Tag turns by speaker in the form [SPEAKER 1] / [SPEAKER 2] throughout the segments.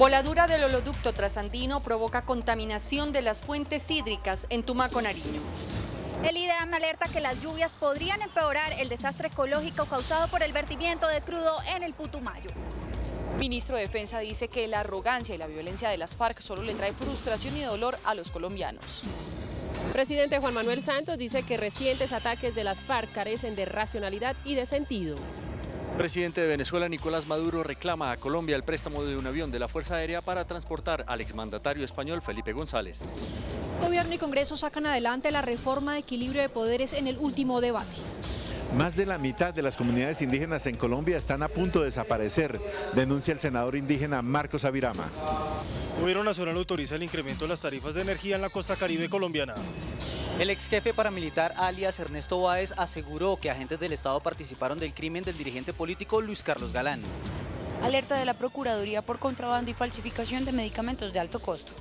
[SPEAKER 1] Voladura del oleoducto trasandino provoca contaminación de las fuentes hídricas en Tumaco, Nariño.
[SPEAKER 2] El IDEAM alerta que las lluvias podrían empeorar el desastre ecológico causado por el vertimiento de crudo en el Putumayo.
[SPEAKER 3] Ministro de Defensa dice que la arrogancia y la violencia de las FARC solo le trae frustración y dolor a los colombianos.
[SPEAKER 4] Presidente Juan Manuel Santos dice que recientes ataques de las FARC carecen de racionalidad y de sentido.
[SPEAKER 5] Presidente de Venezuela, Nicolás Maduro, reclama a Colombia el préstamo de un avión de la Fuerza Aérea para transportar al exmandatario español Felipe González.
[SPEAKER 6] Gobierno y Congreso sacan adelante la reforma de equilibrio de poderes en el último debate.
[SPEAKER 7] Más de la mitad de las comunidades indígenas en Colombia están a punto de desaparecer, denuncia el senador indígena Marcos Avirama.
[SPEAKER 8] Gobierno Nacional autoriza el incremento de las tarifas de energía en la costa caribe colombiana.
[SPEAKER 9] El ex jefe paramilitar alias Ernesto Báez aseguró que agentes del Estado participaron del crimen del dirigente político Luis Carlos Galán.
[SPEAKER 10] Alerta de la Procuraduría por contrabando y falsificación de medicamentos de alto costo.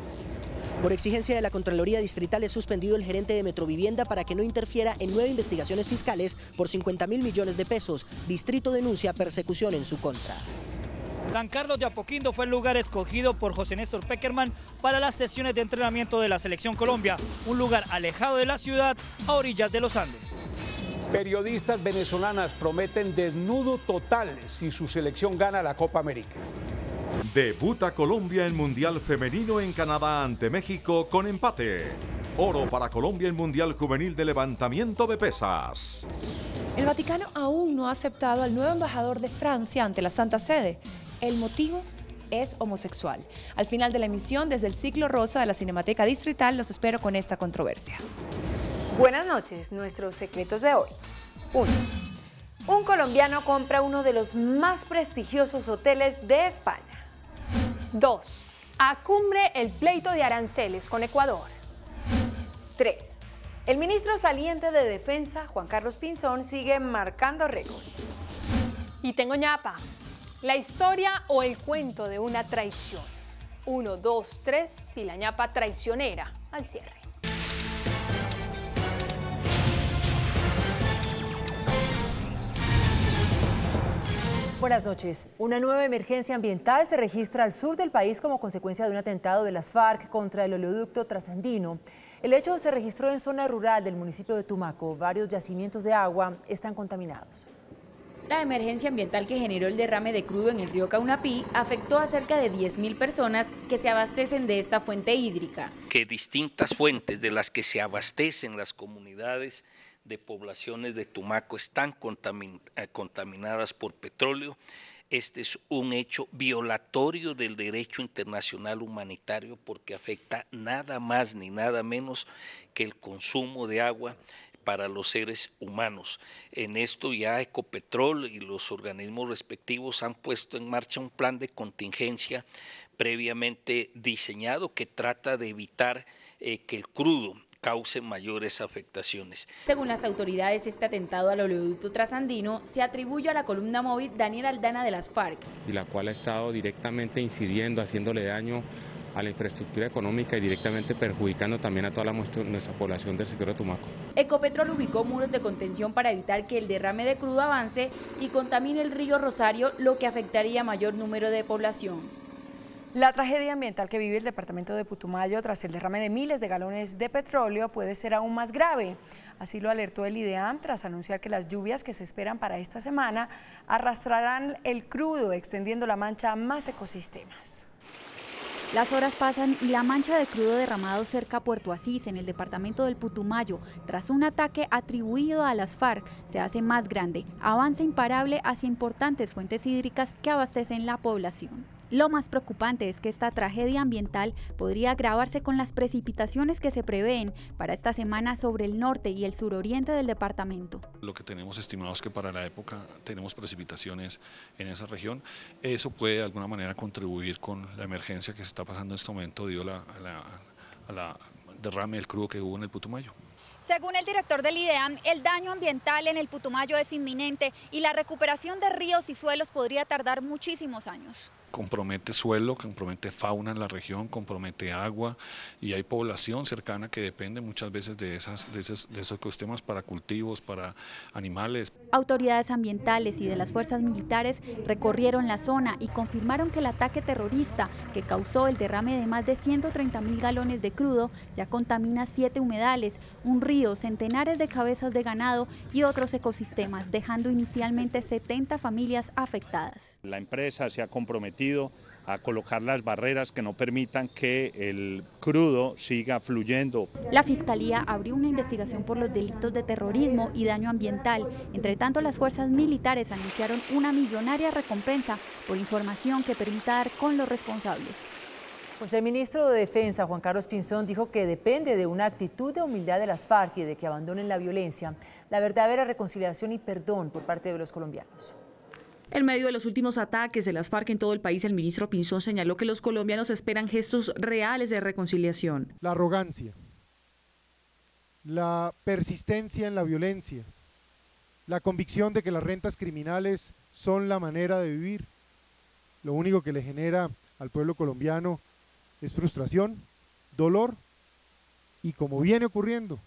[SPEAKER 11] Por exigencia de la Contraloría Distrital es suspendido el gerente de Metrovivienda para que no interfiera en 9 investigaciones fiscales por 50.000 millones de pesos. Distrito denuncia persecución en su contra.
[SPEAKER 12] San Carlos de Apoquindo fue el lugar escogido por José Néstor Peckerman para las sesiones de entrenamiento de la Selección Colombia, un lugar alejado de la ciudad, a orillas de los Andes.
[SPEAKER 13] Periodistas venezolanas prometen desnudo total si su selección gana la Copa América.
[SPEAKER 14] Debuta Colombia en Mundial Femenino en Canadá ante México con empate. Oro para Colombia en Mundial Juvenil de Levantamiento de Pesas.
[SPEAKER 15] El Vaticano aún no ha aceptado al nuevo embajador de Francia ante la Santa Sede. El motivo es homosexual. Al final de la emisión, desde el ciclo rosa de la Cinemateca Distrital, los espero con esta controversia.
[SPEAKER 16] Buenas noches, nuestros secretos de hoy. 1. Un colombiano compra uno de los más prestigiosos hoteles de España.
[SPEAKER 6] 2. Acumbre el pleito de aranceles con Ecuador.
[SPEAKER 16] 3. El ministro saliente de Defensa, Juan Carlos Pinzón, sigue marcando récords.
[SPEAKER 6] Y tengo ñapa. La historia o el cuento de una traición. 1, 2, 3 y la ñapa traicionera al cierre.
[SPEAKER 17] Buenas noches. Una nueva emergencia ambiental se registra al sur del país como consecuencia de un atentado de las FARC contra el oleoducto trasandino. El hecho se registró en zona rural del municipio de Tumaco. Varios yacimientos de agua están contaminados.
[SPEAKER 10] La emergencia ambiental que generó el derrame de crudo en el río Caunapí afectó a cerca de 10.000 personas que se abastecen de esta fuente hídrica.
[SPEAKER 18] Que distintas fuentes de las que se abastecen las comunidades de poblaciones de Tumaco están contaminadas por petróleo. Este es un hecho violatorio del derecho internacional humanitario porque afecta nada más ni nada menos que el consumo de agua para los seres humanos. En esto ya Ecopetrol y los organismos respectivos han puesto en marcha un plan de contingencia previamente diseñado que trata de evitar que el crudo cause mayores afectaciones.
[SPEAKER 10] Según las autoridades, este atentado al oleoducto trasandino se atribuye a la columna móvil Daniel Aldana de las FARC.
[SPEAKER 19] Y la cual ha estado directamente incidiendo, haciéndole daño a la infraestructura económica y directamente perjudicando también a toda nuestra población del sector de Tumaco.
[SPEAKER 10] Ecopetrol ubicó muros de contención para evitar que el derrame de crudo avance y contamine el río Rosario, lo que afectaría a mayor número de población.
[SPEAKER 16] La tragedia ambiental que vive el departamento de Putumayo tras el derrame de miles de galones de petróleo puede ser aún más grave. Así lo alertó el IDEAM tras anunciar que las lluvias que se esperan para esta semana arrastrarán el crudo, extendiendo la mancha a más ecosistemas.
[SPEAKER 2] Las horas pasan y la mancha de crudo derramado cerca a Puerto Asís, en el departamento del Putumayo, tras un ataque atribuido a las FARC, se hace más grande. Avanza imparable hacia importantes fuentes hídricas que abastecen la población. Lo más preocupante es que esta tragedia ambiental podría agravarse con las precipitaciones que se prevén para esta semana sobre el norte y el suroriente del departamento.
[SPEAKER 20] Lo que tenemos estimado es que para la época tenemos precipitaciones en esa región. Eso puede de alguna manera contribuir con la emergencia que se está pasando en este momento debido a la derrame del crudo que hubo en el Putumayo.
[SPEAKER 2] Según el director del IDEAM, el daño ambiental en el Putumayo es inminente y la recuperación de ríos y suelos podría tardar muchísimos años.
[SPEAKER 20] compromete suelo, compromete fauna en la región, compromete agua y hay población cercana que depende muchas veces de esos ecosistemas para cultivos, para animales.
[SPEAKER 2] Autoridades ambientales y de las fuerzas militares recorrieron la zona y confirmaron que el ataque terrorista que causó el derrame de más de 130.000 galones de crudo ya contamina 7 humedales, un río, centenares de cabezas de ganado y otros ecosistemas, dejando inicialmente 70 familias afectadas.
[SPEAKER 21] La empresa se ha comprometido a colocar las barreras que no permitan que el crudo siga fluyendo.
[SPEAKER 2] La Fiscalía abrió una investigación por los delitos de terrorismo y daño ambiental. Entre tanto, las fuerzas militares anunciaron una millonaria recompensa por información que permita dar con los responsables.
[SPEAKER 17] Pues el ministro de Defensa, Juan Carlos Pinzón, dijo que depende de una actitud de humildad de las FARC y de que abandonen la violencia, la verdadera reconciliación y perdón por parte de los colombianos.
[SPEAKER 22] En medio de los últimos ataques de las FARC en todo el país, el ministro Pinzón señaló que los colombianos esperan gestos reales de reconciliación.
[SPEAKER 23] La arrogancia, la persistencia en la violencia, la convicción de que las rentas criminales son la manera de vivir, lo único que le genera al pueblo colombiano es frustración, dolor y, como viene ocurriendo,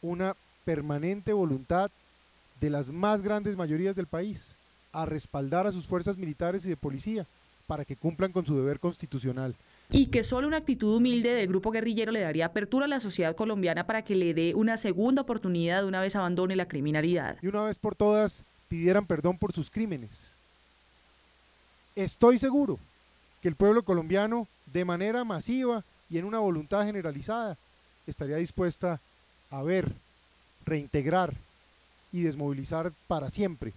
[SPEAKER 23] una permanente voluntad de las más grandes mayorías del país a respaldar a sus fuerzas militares y de policía para que cumplan con su deber constitucional.
[SPEAKER 22] Y que solo una actitud humilde del grupo guerrillero le daría apertura a la sociedad colombiana para que le dé una segunda oportunidad una vez abandone la criminalidad.
[SPEAKER 23] Y una vez por todas pidieran perdón por sus crímenes. Estoy seguro que el pueblo colombiano, de manera masiva y en una voluntad generalizada, estaría dispuesta a ver, reintegrar y desmovilizar para siempre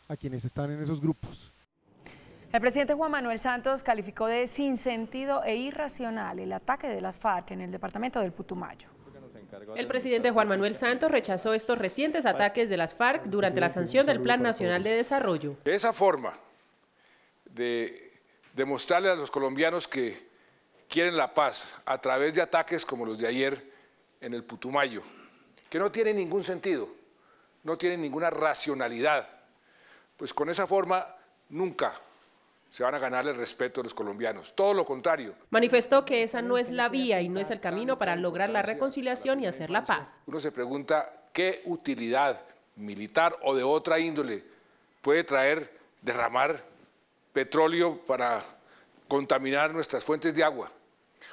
[SPEAKER 23] a quienes están en esos grupos.
[SPEAKER 16] El presidente Juan Manuel Santos calificó de sinsentido e irracional el ataque de las FARC en el departamento del Putumayo.
[SPEAKER 4] El presidente Juan Manuel Santos rechazó estos recientes ataques de las FARC durante la sanción del Plan Nacional de Desarrollo.
[SPEAKER 24] Esa forma de demostrarle a los colombianos que quieren la paz a través de ataques como los de ayer en el Putumayo, que no tienen ningún sentido, no tienen ninguna racionalidad, pues con esa forma nunca se van a ganar el respeto de los colombianos, todo lo contrario.
[SPEAKER 4] Manifestó que esa no es la vía y no es el camino para lograr la reconciliación y hacer la paz.
[SPEAKER 24] Uno se pregunta qué utilidad militar o de otra índole puede traer derramar petróleo para contaminar nuestras fuentes de agua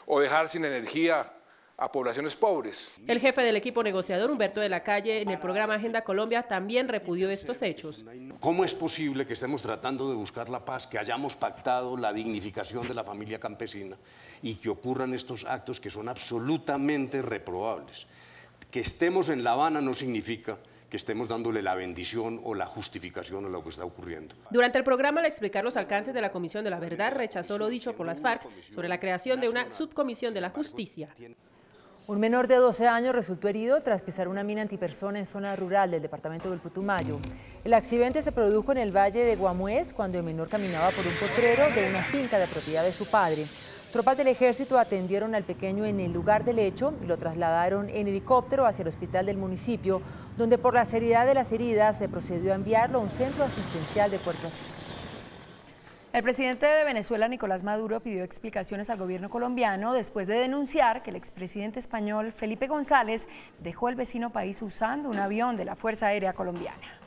[SPEAKER 24] o dejar sin energía a poblaciones pobres.
[SPEAKER 4] El jefe del equipo negociador, Humberto de la Calle, en el programa Agenda Colombia también repudió estos hechos.
[SPEAKER 25] ¿Cómo es posible que estemos tratando de buscar la paz, que hayamos pactado la dignificación de la familia campesina y que ocurran estos actos que son absolutamente reprobables? Que estemos en La Habana no significa que estemos dándole la bendición o la justificación a lo que está ocurriendo.
[SPEAKER 4] Durante el programa, al explicar los alcances de la Comisión de la Verdad, rechazó lo dicho por las FARC sobre la creación de una subcomisión de la justicia.
[SPEAKER 17] Un menor de 12 años resultó herido tras pisar una mina antipersona en zona rural del departamento del Putumayo. El accidente se produjo en el valle de Guamués cuando el menor caminaba por un potrero de una finca de propiedad de su padre. Tropas del ejército atendieron al pequeño en el lugar del hecho y lo trasladaron en helicóptero hacia el hospital del municipio, donde por la seriedad de las heridas se procedió a enviarlo a un centro asistencial de Puerto Asís.
[SPEAKER 16] El presidente de Venezuela, Nicolás Maduro, pidió explicaciones al gobierno colombiano después de denunciar que el expresidente español Felipe González dejó el vecino país usando un avión de la Fuerza Aérea Colombiana.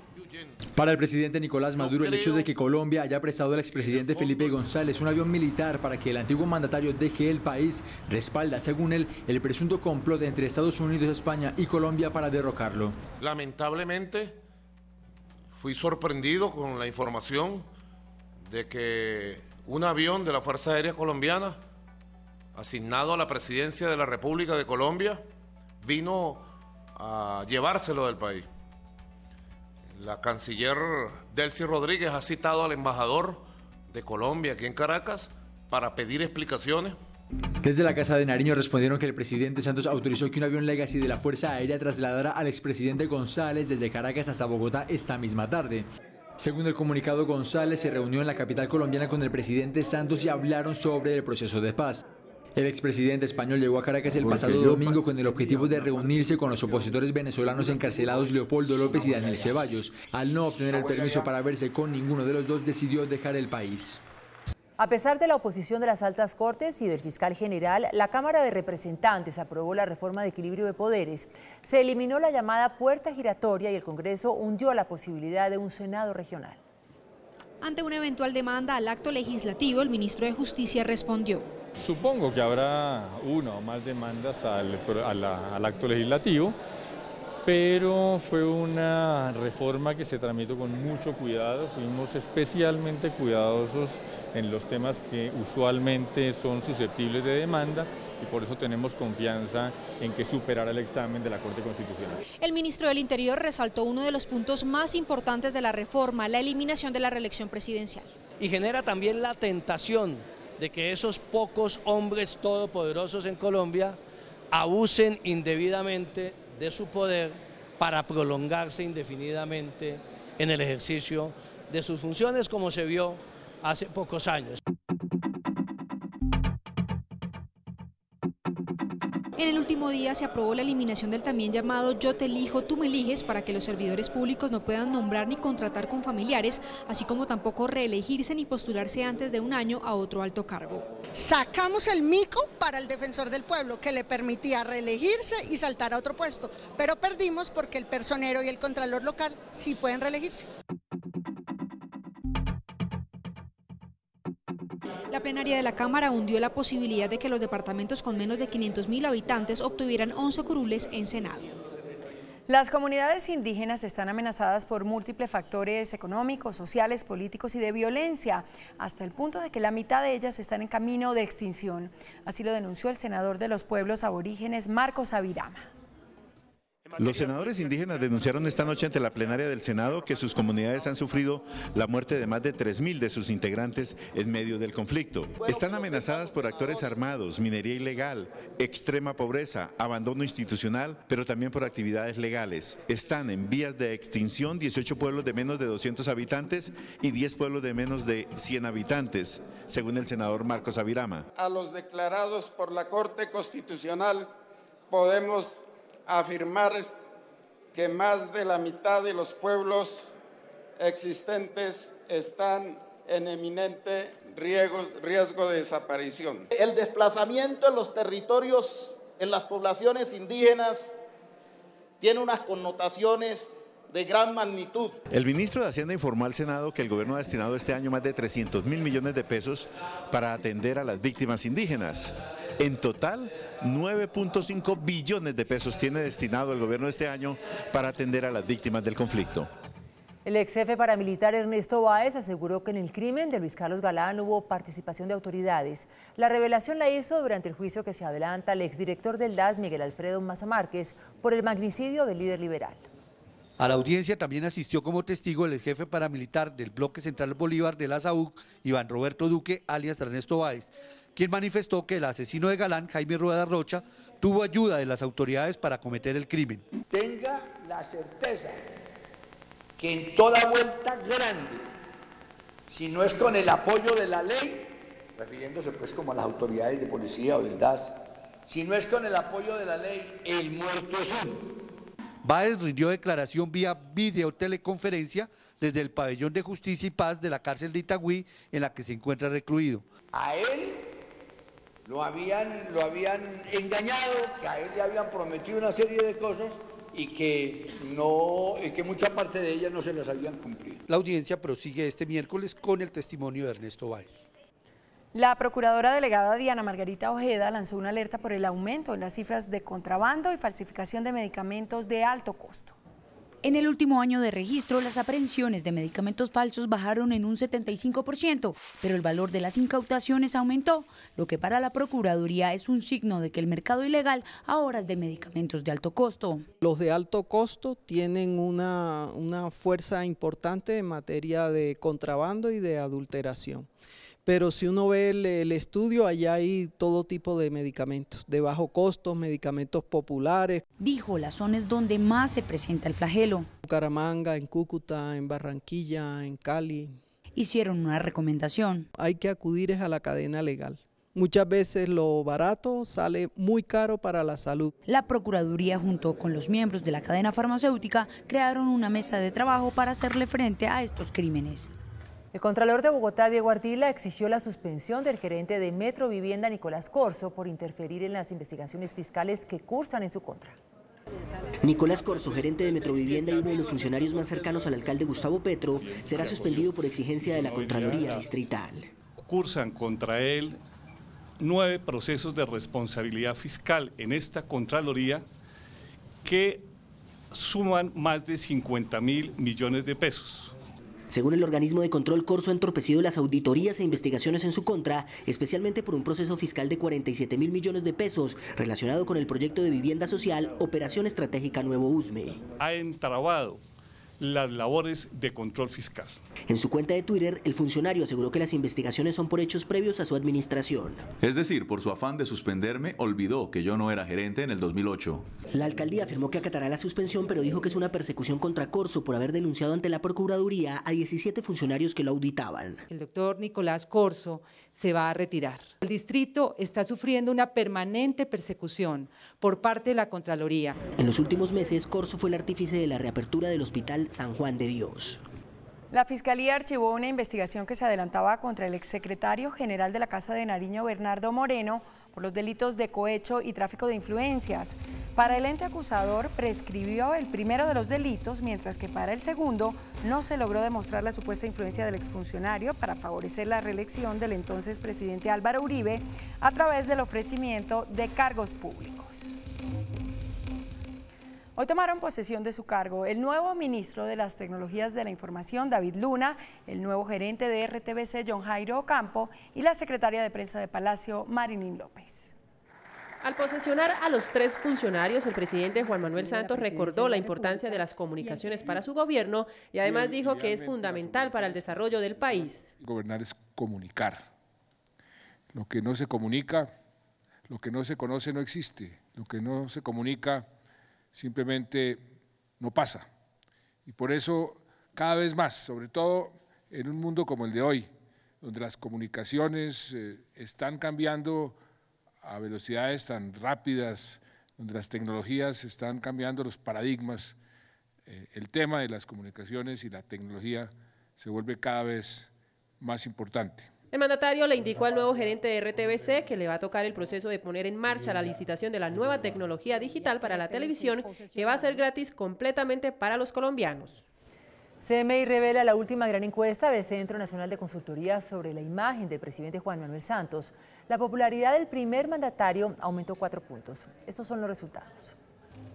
[SPEAKER 26] Para el presidente Nicolás Maduro, el hecho de que Colombia haya prestado al expresidente Felipe González un avión militar para que el antiguo mandatario deje el país respalda, según él, el presunto complot entre Estados Unidos, España y Colombia para derrocarlo.
[SPEAKER 27] Lamentablemente, fui sorprendido con la información de que un avión de la Fuerza Aérea Colombiana, asignado a la presidencia de la República de Colombia, vino a llevárselo del país. La canciller Delcy Rodríguez ha citado al embajador de Colombia aquí en Caracas para pedir explicaciones.
[SPEAKER 26] Desde la Casa de Nariño respondieron que el presidente Santos autorizó que un avión Legacy de la Fuerza Aérea trasladara al expresidente González desde Caracas hasta Bogotá esta misma tarde. Según el comunicado, González se reunió en la capital colombiana con el presidente Santos y hablaron sobre el proceso de paz. El expresidente español llegó a Caracas el pasado domingo con el objetivo de reunirse con los opositores venezolanos encarcelados Leopoldo López y Daniel Ceballos. Al no obtener el permiso para verse con ninguno de los dos, decidió dejar el país.
[SPEAKER 17] A pesar de la oposición de las altas cortes y del fiscal general, la Cámara de Representantes aprobó la reforma de equilibrio de poderes. Se eliminó la llamada puerta giratoria y el Congreso hundió la posibilidad de un Senado regional.
[SPEAKER 1] Ante una eventual demanda al acto legislativo, el ministro de Justicia respondió:
[SPEAKER 3] supongo que habrá una o más demandas al acto legislativo, pero fue una reforma que se tramitó con mucho cuidado. Fuimos especialmente cuidadosos en los temas que usualmente son susceptibles de demanda y por eso tenemos confianza en que superará el examen de la Corte Constitucional.
[SPEAKER 1] El ministro del Interior resaltó uno de los puntos más importantes de la reforma, la eliminación de la reelección presidencial.
[SPEAKER 5] Y genera también la tentación de que esos pocos hombres todopoderosos en Colombia abusen indebidamente de su poder para prolongarse indefinidamente en el ejercicio de sus funciones, como se vio hace pocos años.
[SPEAKER 1] En el último día se aprobó la eliminación del también llamado yo te elijo, tú me eliges, para que los servidores públicos no puedan nombrar ni contratar con familiares, así como tampoco reelegirse ni postularse antes de un año a otro alto cargo.
[SPEAKER 7] Sacamos el mico para el defensor del pueblo, que le permitía reelegirse y saltar a otro puesto, pero perdimos porque el personero y el contralor local sí pueden reelegirse.
[SPEAKER 1] La plenaria de la Cámara hundió la posibilidad de que los departamentos con menos de 500.000 habitantes obtuvieran 11 curules en Senado.
[SPEAKER 16] Las comunidades indígenas están amenazadas por múltiples factores económicos, sociales, políticos y de violencia, hasta el punto de que la mitad de ellas están en camino de extinción. Así lo denunció el senador de los pueblos aborígenes, Marcos Avirama.
[SPEAKER 8] Los senadores indígenas denunciaron esta noche ante la plenaria del Senado que sus comunidades han sufrido la muerte de más de 3.000 de sus integrantes en medio del conflicto. Están amenazadas por actores armados, minería ilegal, extrema pobreza, abandono institucional, pero también por actividades legales. Están en vías de extinción 18 pueblos de menos de 200 habitantes y 10 pueblos de menos de 100 habitantes, según el senador Marcos Avirama.
[SPEAKER 9] A los declarados por la Corte Constitucional podemos afirmar que más de la mitad de los pueblos existentes están en eminente riesgo de desaparición.
[SPEAKER 11] El desplazamiento en los territorios, en las poblaciones indígenas, tiene unas connotaciones de gran magnitud.
[SPEAKER 8] El ministro de Hacienda informó al Senado que el gobierno ha destinado este año más de 300.000 millones de pesos para atender a las víctimas indígenas. En total, 9.5 billones de pesos tiene destinado el gobierno este año para atender a las víctimas del conflicto.
[SPEAKER 17] El ex jefe paramilitar Ernesto Báez aseguró que en el crimen de Luis Carlos Galán hubo participación de autoridades. La revelación la hizo durante el juicio que se adelanta al exdirector del DAS, Miguel Alfredo Maza Márquez, por el magnicidio del líder liberal.
[SPEAKER 28] A la audiencia también asistió como testigo el ex jefe paramilitar del Bloque Central Bolívar de la SAUC, Iván Roberto Duque, alias Ernesto Báez, quien manifestó que el asesino de Galán, Jaime Rueda Rocha, tuvo ayuda de las autoridades para cometer el crimen.
[SPEAKER 11] Tenga la certeza que en toda vuelta grande, si no es con el apoyo de la ley, refiriéndose pues como a las autoridades de policía o del DAS, si no es con el apoyo de la ley, el muerto es uno.
[SPEAKER 28] Báez rindió declaración vía videoteleconferencia desde el pabellón de Justicia y Paz de la cárcel de Itagüí, en la que se encuentra recluido.
[SPEAKER 11] A él lo habían engañado, que a él le habían prometido una serie de cosas y que mucha parte de ellas no se las habían cumplido.
[SPEAKER 28] La audiencia prosigue este miércoles con el testimonio de Ernesto Báez.
[SPEAKER 16] La procuradora delegada Diana Margarita Ojeda lanzó una alerta por el aumento en las cifras de contrabando y falsificación de medicamentos de alto costo.
[SPEAKER 29] En el último año de registro, las aprehensiones de medicamentos falsos bajaron en un 75%, pero el valor de las incautaciones aumentó, lo que para la Procuraduría es un signo de que el mercado ilegal ahora es de medicamentos de alto costo.
[SPEAKER 30] Los de alto costo tienen una fuerza importante en materia de contrabando y de adulteración. Pero si uno ve el estudio, allá hay todo tipo de medicamentos, de bajo costo, medicamentos populares.
[SPEAKER 29] Dijo, la zona es donde más se presenta el flagelo.
[SPEAKER 30] En Bucaramanga, en Cúcuta, en Barranquilla, en Cali.
[SPEAKER 29] Hicieron una recomendación.
[SPEAKER 30] Hay que acudir a la cadena legal. Muchas veces lo barato sale muy caro para la salud.
[SPEAKER 29] La Procuraduría, junto con los miembros de la cadena farmacéutica, crearon una mesa de trabajo para hacerle frente a estos crímenes.
[SPEAKER 17] El Contralor de Bogotá, Diego Ardila, exigió la suspensión del gerente de Metro Vivienda, Nicolás Corzo, por interferir en las investigaciones fiscales que cursan en su contra.
[SPEAKER 6] Nicolás Corzo, gerente de Metrovivienda y uno de los funcionarios más cercanos al alcalde Gustavo Petro, será suspendido por exigencia de la Contraloría Distrital.
[SPEAKER 10] Cursan contra él 9 procesos de responsabilidad fiscal en esta Contraloría que suman más de 50.000 millones de pesos.
[SPEAKER 6] Según el organismo de control, Corzo ha entorpecido las auditorías e investigaciones en su contra, especialmente por un proceso fiscal de 47.000 millones de pesos relacionado con el proyecto de vivienda social Operación Estratégica Nuevo Usme.
[SPEAKER 10] Ha entrabado las labores de control fiscal.
[SPEAKER 6] En su cuenta de Twitter, el funcionario aseguró que las investigaciones son por hechos previos a su administración.
[SPEAKER 12] Es decir, por su afán de suspenderme, olvidó que yo no era gerente en el 2008.
[SPEAKER 6] La alcaldía afirmó que acatará la suspensión, pero dijo que es una persecución contra Corzo por haber denunciado ante la Procuraduría a 17 funcionarios que lo auditaban.
[SPEAKER 13] El doctor Nicolás Corzo se va a retirar. El distrito está sufriendo una permanente persecución por parte de la Contraloría.
[SPEAKER 6] En los últimos meses, Corzo fue el artífice de la reapertura del Hospital San Juan de Dios.
[SPEAKER 16] La Fiscalía archivó una investigación que se adelantaba contra el exsecretario general de la Casa de Nariño, Bernardo Moreno, por los delitos de cohecho y tráfico de influencias. Para el ente acusador prescribió el primero de los delitos, mientras que para el segundo no se logró demostrar la supuesta influencia del exfuncionario para favorecer la reelección del entonces presidente Álvaro Uribe a través del ofrecimiento de cargos públicos. Hoy tomaron posesión de su cargo el nuevo ministro de las Tecnologías de la Información, David Luna, el nuevo gerente de RTBC, John Jairo Ocampo, y la secretaria de Prensa de Palacio, Marilyn López.
[SPEAKER 4] Al posesionar a los 3 funcionarios, el presidente Juan Manuel Santos recordó la importancia de las comunicaciones para su gobierno y además dijo que es fundamental para el desarrollo del país.
[SPEAKER 24] Gobernar es comunicar. Lo que no se comunica, lo que no se conoce no existe. Lo que no se comunica simplemente no pasa. Y por eso cada vez más, sobre todo en un mundo como el de hoy, donde las comunicaciones están cambiando a velocidades tan rápidas, donde las tecnologías están cambiando los paradigmas, el tema de las comunicaciones y la tecnología se vuelve cada vez más importante.
[SPEAKER 4] El mandatario le indicó al nuevo gerente de RTBC que le va a tocar el proceso de poner en marcha la licitación de la nueva tecnología digital para la televisión, que va a ser gratis completamente para los colombianos.
[SPEAKER 17] CMI revela la última gran encuesta del Centro Nacional de Consultoría sobre la imagen del presidente Juan Manuel Santos. La popularidad del primer mandatario aumentó 4 puntos. Estos son los resultados.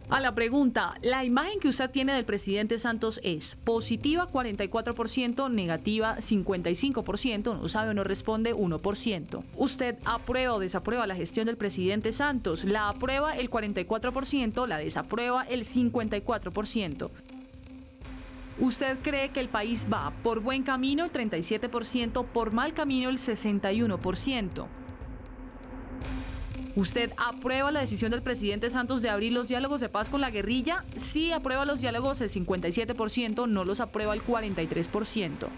[SPEAKER 22] A la pregunta, la imagen que usted tiene del presidente Santos es positiva 44%, negativa 55%, no sabe o no responde 1%. ¿Usted aprueba o desaprueba la gestión del presidente Santos? La aprueba el 44%, la desaprueba el 54%. ¿Usted cree que el país va por buen camino el 37%, por mal camino el 61%? ¿Usted aprueba la decisión del presidente Santos de abrir los diálogos de paz con la guerrilla? Sí aprueba los diálogos el 57%, no los aprueba el 43%.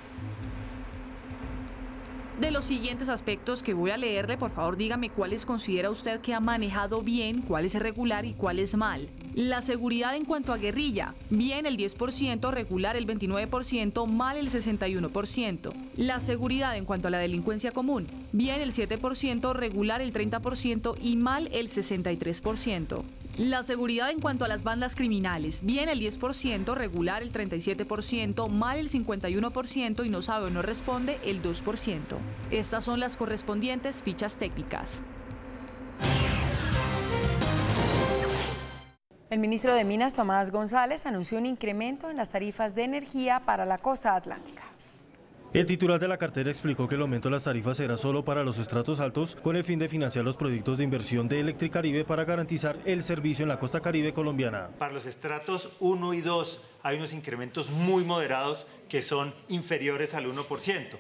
[SPEAKER 22] De los siguientes aspectos que voy a leerle, por favor dígame cuáles considera usted que ha manejado bien, cuál es regular y cuál es mal. La seguridad en cuanto a guerrilla, bien el 10%, regular el 29%, mal el 61%. La seguridad en cuanto a la delincuencia común, bien el 7%, regular el 30% y mal el 63%. La seguridad en cuanto a las bandas criminales, bien el 10%, regular el 37%, mal el 51% y no sabe o no responde el 2%. Estas son las correspondientes fichas técnicas.
[SPEAKER 16] El ministro de Minas, Tomás González, anunció un incremento en las tarifas de energía para la costa atlántica.
[SPEAKER 14] El titular de la cartera explicó que el aumento de las tarifas será solo para los estratos altos con el fin de financiar los proyectos de inversión de Electricaribe para garantizar el servicio en la costa caribe colombiana.
[SPEAKER 15] Para los estratos 1 y 2 hay unos incrementos muy moderados que son inferiores al 1%.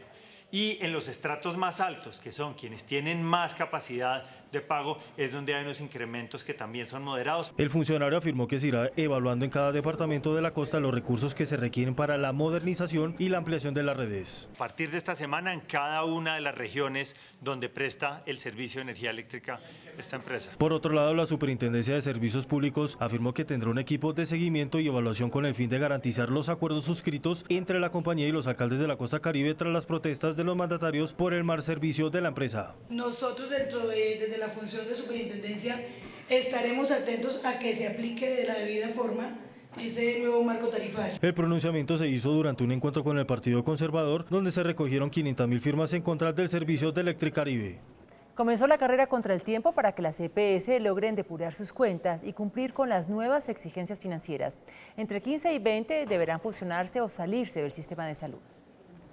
[SPEAKER 15] Y en los estratos más altos, que son quienes tienen más capacidad de pago es donde hay unos incrementos que también son moderados.
[SPEAKER 14] El funcionario afirmó que se irá evaluando en cada departamento de la costa los recursos que se requieren para la modernización y la ampliación de las redes.
[SPEAKER 15] A partir de esta semana, en cada una de las regiones donde presta el servicio de energía eléctrica esta empresa.
[SPEAKER 14] Por otro lado, la Superintendencia de Servicios Públicos afirmó que tendrá un equipo de seguimiento y evaluación con el fin de garantizar los acuerdos suscritos entre la compañía y los alcaldes de la costa caribe tras las protestas de los mandatarios por el mal servicio de la empresa.
[SPEAKER 2] Nosotros desde la función de superintendencia estaremos atentos a que se aplique de la debida forma ese nuevo marco tarifario.
[SPEAKER 14] El pronunciamiento se hizo durante un encuentro con el Partido Conservador, donde se recogieron 500.000 firmas en contra del servicio de Electricaribe.
[SPEAKER 17] Comenzó la carrera contra el tiempo para que las EPS logren depurar sus cuentas y cumplir con las nuevas exigencias financieras. Entre 15 y 20 deberán fusionarse o salirse del sistema de salud.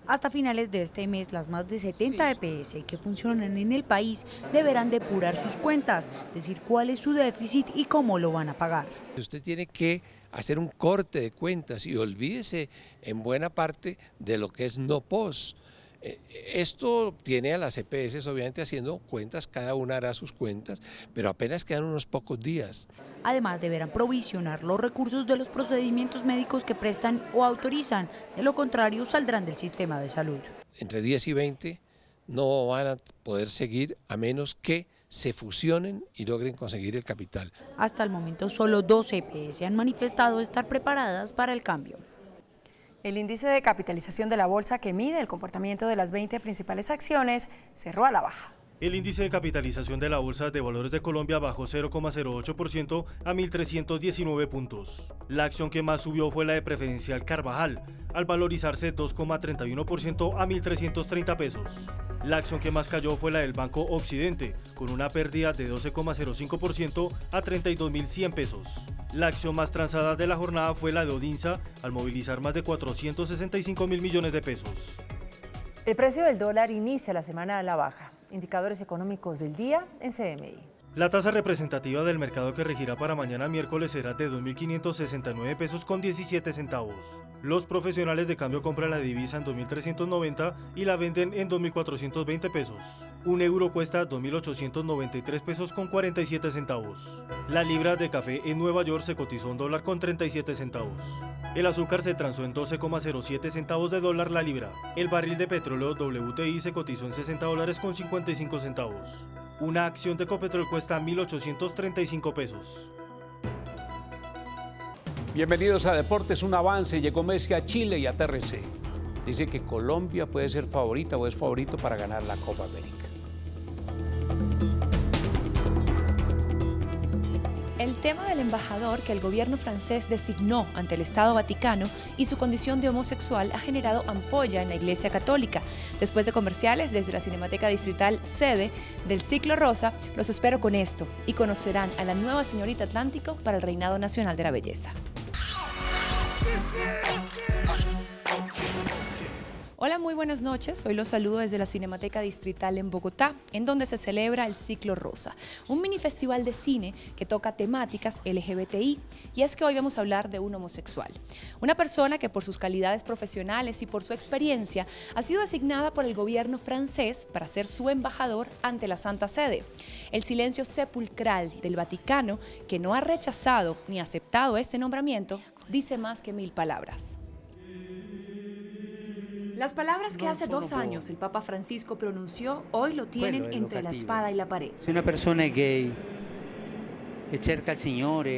[SPEAKER 29] Hasta finales de este mes, las más de 70 EPS que funcionan en el país deberán depurar sus cuentas, decir cuál es su déficit y cómo lo van a pagar.
[SPEAKER 3] Usted tiene que hacer un corte de cuentas y olvídese en buena parte de lo que es no pos. Esto tiene a las EPS obviamente haciendo cuentas, cada una hará sus cuentas, pero apenas quedan unos pocos días.
[SPEAKER 29] Además, deberán provisionar los recursos de los procedimientos médicos que prestan o autorizan, de lo contrario saldrán del sistema de salud.
[SPEAKER 3] Entre 10 y 20 no van a poder seguir a menos que se fusionen y logren conseguir el capital.
[SPEAKER 29] Hasta el momento solo 2 EPS han manifestado estar preparadas para el cambio.
[SPEAKER 16] El índice de capitalización de la bolsa, que mide el comportamiento de las 20 principales acciones, cerró a la baja.
[SPEAKER 14] El índice de capitalización de la Bolsa de Valores de Colombia bajó 0,08% a 1.319 puntos. La acción que más subió fue la de Preferencial Carvajal, al valorizarse 2,31% a 1.330 pesos. La acción que más cayó fue la del Banco Occidente, con una pérdida de 12,05% a 32.100 pesos. La acción más transada de la jornada fue la de Odinsa, al movilizar más de 465.000 millones de pesos.
[SPEAKER 17] El precio del dólar inicia la semana a la baja. Indicadores económicos del día en CMI.
[SPEAKER 14] La tasa representativa del mercado que regirá para mañana miércoles será de 2.569 pesos con 17 centavos. Los profesionales de cambio compran la divisa en 2.390 y la venden en 2.420 pesos. Un euro cuesta 2.893 pesos con 47 centavos. La libra de café en Nueva York se cotizó $1 con 37 centavos. El azúcar se transó en 12,07 centavos de dólar la libra. El barril de petróleo WTI se cotizó en $60 con 55 centavos. Una acción de Ecopetrol cuesta 1.835 pesos.
[SPEAKER 18] Bienvenidos a Deportes. Un avance. Llegó Messi a Chile y a TRC. Dice que Colombia puede ser favorita o es favorito para ganar la Copa América.
[SPEAKER 19] El tema del embajador que el gobierno francés designó ante el Estado Vaticano y su condición de homosexual ha generado ampolla en la Iglesia Católica. Después de comerciales, desde la Cinemateca Distrital sede del Ciclo Rosa, los espero con esto y conocerán a la nueva señorita Atlántico para el Reinado Nacional de la Belleza. Hola, muy buenas noches. Hoy los saludo desde la Cinemateca Distrital en Bogotá, en donde se celebra el Ciclo Rosa, un mini festival de cine que toca temáticas LGBTI. Y es que hoy vamos a hablar de un homosexual, una persona que por sus calidades profesionales y por su experiencia ha sido designada por el gobierno francés para ser su embajador ante la Santa Sede. El silencio sepulcral del Vaticano, que no ha rechazado ni aceptado este nombramiento, dice más que 1000 palabras. Las palabras que hace 2 años el Papa Francisco pronunció, hoy lo tienen entre la espada y la pared.
[SPEAKER 20] Se una persona è gay e cerca il Signore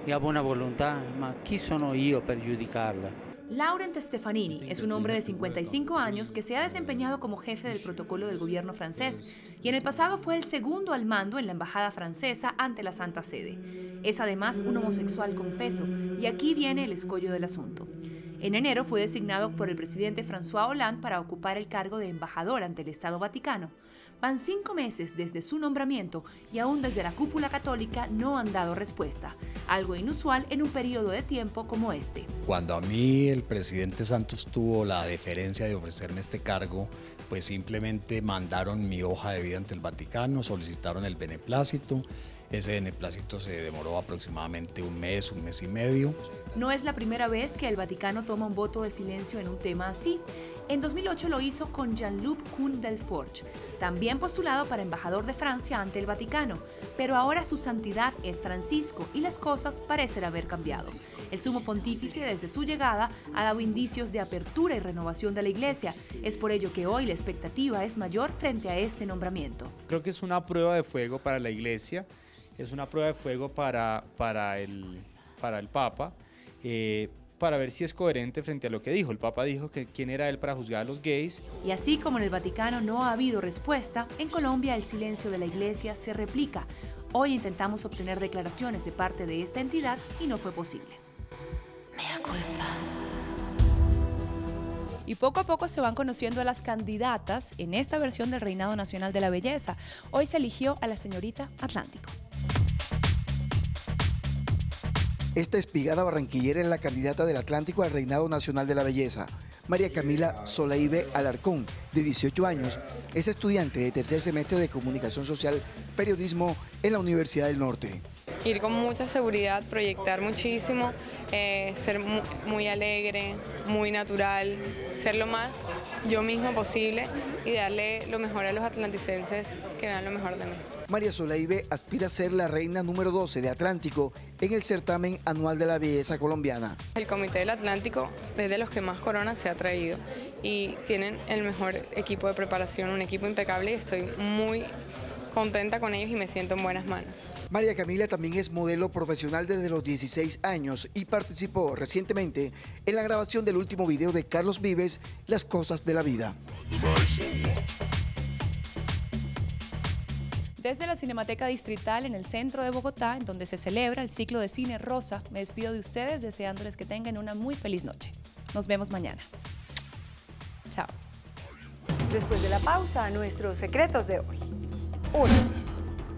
[SPEAKER 20] e ha buona volontà, ma chi sono io per giudicarla?
[SPEAKER 19] Laurent Stefanini es un hombre de 55 años que se ha desempeñado como jefe del protocolo del gobierno francés y en el pasado fue el segundo al mando en la embajada francesa ante la Santa Sede. Es además un homosexual confeso y aquí viene el escollo del asunto. En enero fue designado por el presidente François Hollande para ocupar el cargo de embajador ante el Estado Vaticano. Van 5 meses desde su nombramiento y aún desde la cúpula católica no han dado respuesta, algo inusual en un periodo de tiempo como este.
[SPEAKER 21] Cuando a mí el presidente Santos tuvo la deferencia de ofrecerme este cargo, pues simplemente mandaron mi hoja de vida ante el Vaticano, solicitaron el beneplácito. Ese beneplácito se demoró aproximadamente un mes y medio.
[SPEAKER 19] No es la primera vez que el Vaticano toma un voto de silencio en un tema así. En 2008 lo hizo con Jean-Luc Cohn-Delforge, también postulado para embajador de Francia ante el Vaticano, pero ahora su santidad es Francisco y las cosas parecen haber cambiado. El sumo pontífice desde su llegada ha dado indicios de apertura y renovación de la Iglesia. Es por ello que hoy la expectativa es mayor frente a este nombramiento.
[SPEAKER 1] Creo que es una prueba de fuego para la Iglesia, es una prueba de fuego para el Papa, para ver si es coherente frente a lo que dijo. El Papa dijo que quién era él para juzgar a los gays.
[SPEAKER 19] Y así como en el Vaticano no ha habido respuesta, en Colombia el silencio de la Iglesia se replica. Hoy intentamos obtener declaraciones de parte de esta entidad y no fue posible.
[SPEAKER 17] Mea culpa.
[SPEAKER 19] Y poco a poco se van conociendo a las candidatas en esta versión del Reinado Nacional de la Belleza. Hoy se eligió a la señorita Atlántico.
[SPEAKER 5] Esta espigada barranquillera es la candidata del Atlántico al Reinado Nacional de la Belleza. María Camila Zoleibe Alarcón, de 18 años, es estudiante de tercer semestre de Comunicación Social Periodismo en la Universidad del Norte.
[SPEAKER 7] Ir con mucha seguridad, proyectar muchísimo, ser muy alegre, muy natural, ser lo más yo mismo posible y darle lo mejor a los atlanticenses que vean lo mejor de mí.
[SPEAKER 5] María Zoleibe aspira a ser la reina número 12 de Atlántico en el certamen anual de la belleza colombiana.
[SPEAKER 7] El Comité del Atlántico es de los que más coronas se ha traído y tienen el mejor equipo de preparación, un equipo impecable y estoy muy contenta con ellos y me siento en buenas manos.
[SPEAKER 5] María Camila también es modelo profesional desde los 16 años y participó recientemente en la grabación del último video de Carlos Vives, Las cosas de la vida.
[SPEAKER 19] Desde la Cinemateca Distrital en el centro de Bogotá, en donde se celebra el ciclo de cine Rosa, me despido de ustedes deseándoles que tengan una muy feliz noche. Nos vemos mañana. Chao.
[SPEAKER 16] Después de la pausa, nuestros secretos de hoy. 1.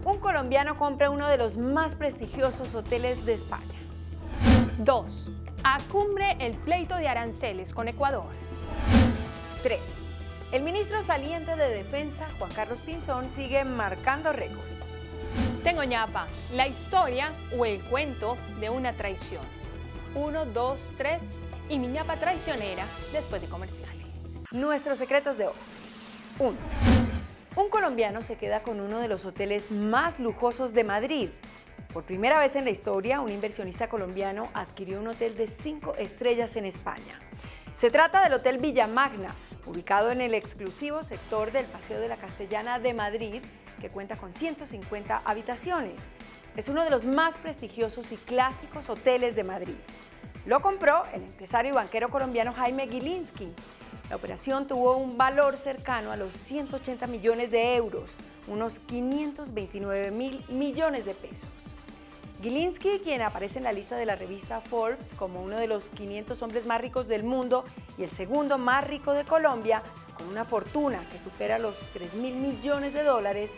[SPEAKER 16] Un colombiano compra uno de los más prestigiosos hoteles de España.
[SPEAKER 8] 2. Acumbre el pleito de aranceles con Ecuador.
[SPEAKER 16] 3. El ministro saliente de Defensa, Juan Carlos Pinzón, sigue marcando récords.
[SPEAKER 8] Tengo ñapa, la historia o el cuento de una traición. 1, 2, 3 y mi ñapa traicionera después de comerciales.
[SPEAKER 16] Nuestros secretos de hoy. 1. Un colombiano se queda con uno de los hoteles más lujosos de Madrid. Por primera vez en la historia, un inversionista colombiano adquirió un hotel de 5 estrellas en España. Se trata del Hotel Villamagna, ubicado en el exclusivo sector del Paseo de la Castellana de Madrid, que cuenta con 150 habitaciones. Es uno de los más prestigiosos y clásicos hoteles de Madrid. Lo compró el empresario y banquero colombiano Jaime Gilinski. La operación tuvo un valor cercano a los 180 millones de euros, unos 529.000 millones de pesos. Gilinski, quien aparece en la lista de la revista Forbes como uno de los 500 hombres más ricos del mundo y el segundo más rico de Colombia, con una fortuna que supera los 3.000 millones de dólares,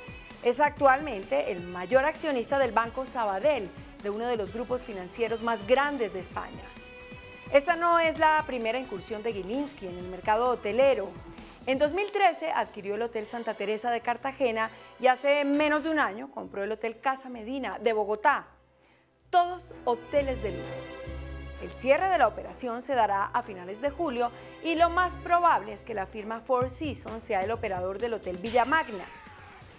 [SPEAKER 16] es actualmente el mayor accionista del Banco Sabadell, de uno de los grupos financieros más grandes de España. Esta no es la primera incursión de Gilinski en el mercado hotelero. En 2013 adquirió el Hotel Santa Teresa de Cartagena y hace menos de un año compró el Hotel Casa Medina de Bogotá. Todos hoteles de lujo. El cierre de la operación se dará a finales de julio y lo más probable es que la firma Four Seasons sea el operador del Hotel Villamagna.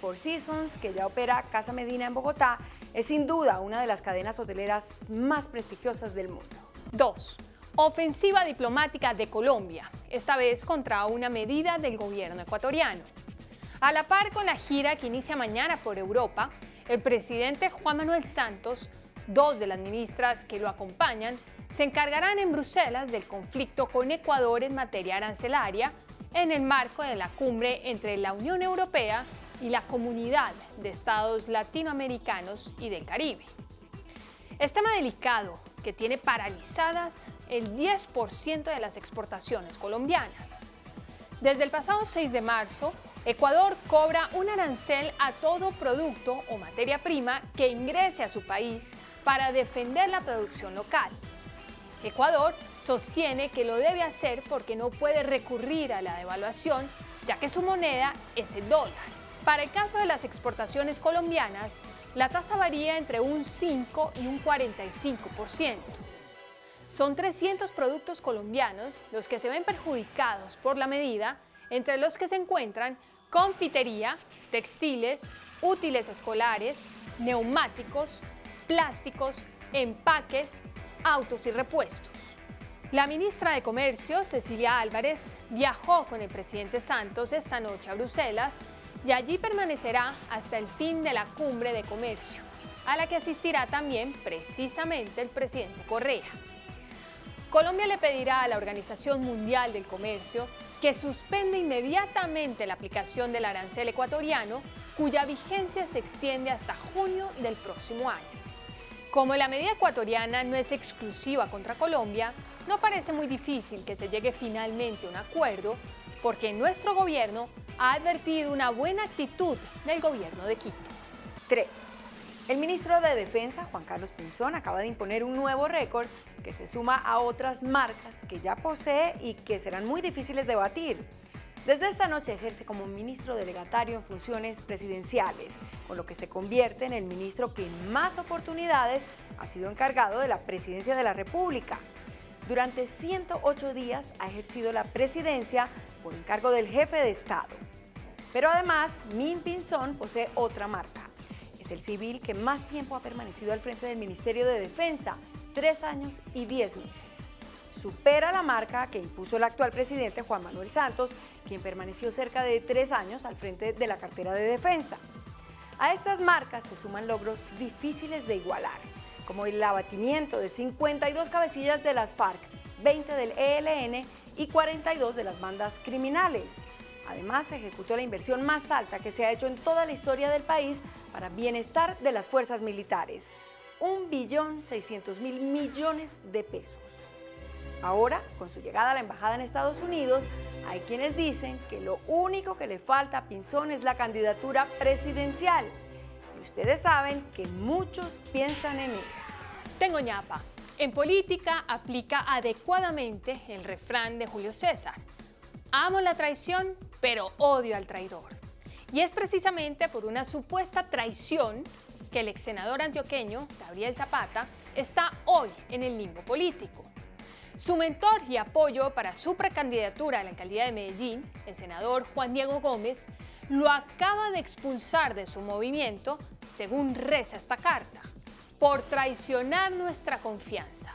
[SPEAKER 16] Four Seasons, que ya opera Casa Medina en Bogotá, es sin duda una de las cadenas hoteleras más prestigiosas del mundo.
[SPEAKER 8] 2. Ofensiva diplomática de Colombia, esta vez contra una medida del gobierno ecuatoriano. A la par con la gira que inicia mañana por Europa, el presidente Juan Manuel Santos, 2 de las ministras que lo acompañan, se encargarán en Bruselas del conflicto con Ecuador en materia arancelaria en el marco de la cumbre entre la Unión Europea y la Comunidad de Estados Latinoamericanos y del Caribe. Es tema delicado que tiene paralizadas el 10% de las exportaciones colombianas. Desde el pasado 6 de marzo, Ecuador cobra un arancel a todo producto o materia prima que ingrese a su país para defender la producción local. Ecuador sostiene que lo debe hacer porque no puede recurrir a la devaluación, ya que su moneda es el dólar. Para el caso de las exportaciones colombianas, la tasa varía entre un 5 y un 45%. Son 300 productos colombianos los que se ven perjudicados por la medida, entre los que se encuentran confitería, textiles, útiles escolares, neumáticos, plásticos, empaques, autos y repuestos. La ministra de Comercio, Cecilia Álvarez, viajó con el presidente Santos esta noche a Bruselas y allí permanecerá hasta el fin de la Cumbre de Comercio, a la que asistirá también precisamente el presidente Correa. Colombia le pedirá a la Organización Mundial del Comercio que suspenda inmediatamente la aplicación del arancel ecuatoriano, cuya vigencia se extiende hasta junio del próximo año. Como la medida ecuatoriana no es exclusiva contra Colombia, no parece muy difícil que se llegue finalmente a un acuerdo, porque nuestro gobierno ha advertido una buena actitud del gobierno de Quito.
[SPEAKER 16] 3. El ministro de Defensa, Juan Carlos Pinzón, acaba de imponer un nuevo récord que se suma a otras marcas que ya posee y que serán muy difíciles de batir. Desde esta noche ejerce como ministro delegatario en funciones presidenciales, con lo que se convierte en el ministro que en más oportunidades ha sido encargado de la presidencia de la República. Durante 108 días ha ejercido la presidencia por encargo del jefe de Estado. Pero además, Min Pinzón posee otra marca. Es el civil que más tiempo ha permanecido al frente del Ministerio de Defensa, 3 años y 10 meses. Supera la marca que impuso el actual presidente Juan Manuel Santos, quien permaneció cerca de 3 años al frente de la cartera de Defensa. A estas marcas se suman logros difíciles de igualar, como el abatimiento de 52 cabecillas de las FARC, 20 del ELN y 42 de las bandas criminales. Además, se ejecutó la inversión más alta que se ha hecho en toda la historia del país para bienestar de las fuerzas militares, 1.600.000 millones de pesos. Ahora, con su llegada a la embajada en Estados Unidos, hay quienes dicen que lo único que le falta a Pinzón es la candidatura presidencial. Y ustedes saben que muchos piensan en ella.
[SPEAKER 8] Tengo ñapa. En política aplica adecuadamente el refrán de Julio César: amo la traición, pero odio al traidor. Y es precisamente por una supuesta traición que el ex senador antioqueño, Gabriel Zapata, está hoy en el limbo político. Su mentor y apoyo para su precandidatura a la alcaldía de Medellín, el senador Juan Diego Gómez, lo acaba de expulsar de su movimiento, según reza esta carta, por traicionar nuestra confianza.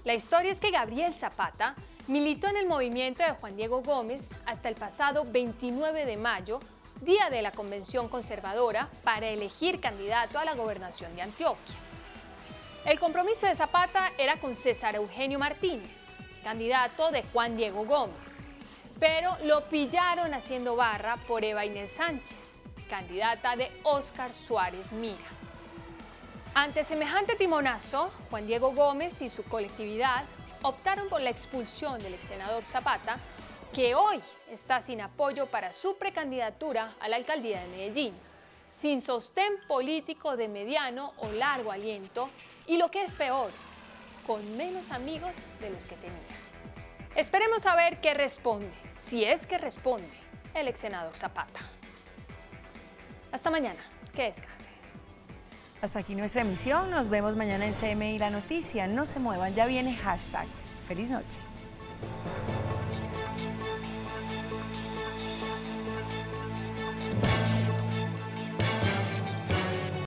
[SPEAKER 8] La historia es que Gabriel Zapata militó en el movimiento de Juan Diego Gómez hasta el pasado 29 de mayo, día de la Convención Conservadora, para elegir candidato a la gobernación de Antioquia. El compromiso de Zapata era con César Eugenio Martínez, candidato de Juan Diego Gómez, pero lo pillaron haciendo barra por Eva Inés Sánchez, candidata de Óscar Suárez Mira. Ante semejante timonazo, Juan Diego Gómez y su colectividad optaron por la expulsión del ex senador Zapata, que hoy está sin apoyo para su precandidatura a la alcaldía de Medellín, sin sostén político de mediano o largo aliento y, lo que es peor, con menos amigos de los que tenía. Esperemos a ver qué responde, si es que responde, el ex senador Zapata. Hasta mañana, que descanse.
[SPEAKER 16] Hasta aquí nuestra emisión, nos vemos mañana en CMI La Noticia. No se muevan, ya viene hashtag. Feliz noche.